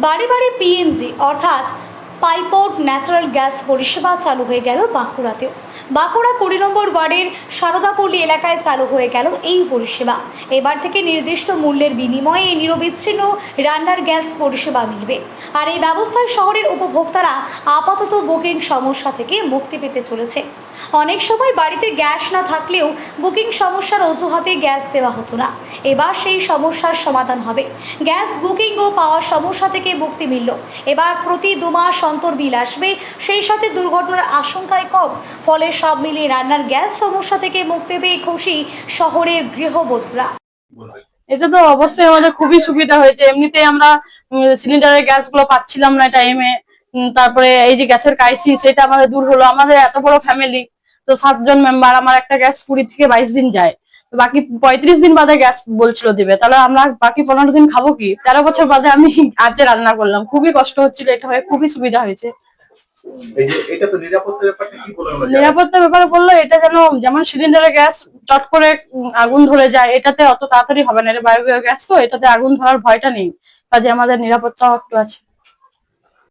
বাড়ি বাড়ি পিএনজি অর্থাৎ পাইপড ন্যাচারাল গ্যাস পরিষেবা চালু হয়ে গেল বাঁকুড়াতেও। বাঁকুড়া 20 নম্বর ওয়ার্ডের সারদাপল্লী এলাকায় চালু হয়ে গেল এই পরিষেবা। এবার থেকে নির্দিষ্ট মূল্যের বিনিময়ে নিরবিচ্ছিন্ন রান্নার গ্যাস পরিষেবা মিলবে। আর এই ব্যবস্থায় শহরের উপভোক্তারা আপাতত বুকিং সমস্যা থেকে মুক্তি পেতে চলেছে। অনেক সময় বাড়িতে গ্যাস না থাকলেও বুকিং সমস্যার অজুহাতে গ্যাস দেওয়া হতো না। এবার সেই সমস্যার সমাধান হবে। গ্যাস বুকিং ও পাওয়ার সমস্যা থেকে মুক্তি মিলল। এবার প্রতি 2 মাস অন্তর বিল আসবে, সেই সাথে দুর্ঘটনার আশঙ্কায় কম। ফলে সব মিলিয়ে রান্নার গ্যাস সমস্যা থেকে মুক্তি পেয়ে খুশি শহরের গৃহবধূরা। এটা তো অবশ্যই আমাদের খুবই সুবিধা হয়েছে। এমনিতে আমরা সিলিন্ডারের গ্যাস গুলো পাচ্ছিলাম না টাইমে। তারপরে এই যে গ্যাসের ক্রাইসিস, এটা আমাদের দূর হলো। আমাদের এত বড় ফ্যামিলি, তো 7 জন মেম্বার, আমার একটা গ্যাস 20 থেকে 22 দিন যায়। তো বাকি 35 দিন বাদে গ্যাস বলছিল দিবে, তাহলে আমরা বাকি 15 দিন খাবো কি? 13 বছর বাদে আমি আজকে রান্না করলাম, খুবই কষ্ট হচ্ছিল। এটা হয়ে খুবই সুবিধা হয়েছে। এই যে এটা তো নিরাপত্তার ব্যাপারটা কি বলবো আমরা? নিরাপত্তার ব্যাপারে বললো, এটা যেমন সিলিন্ডারের গ্যাস চট করে আগুন ধরে যায়, এটাতে অত তাড়াতাড়ি হবে না। এটা বায়বীয় গ্যাস, তো এটাতে আগুন ধরার ভয়টা নেই, কাজে আমাদের নিরাপত্তা একটু আছে।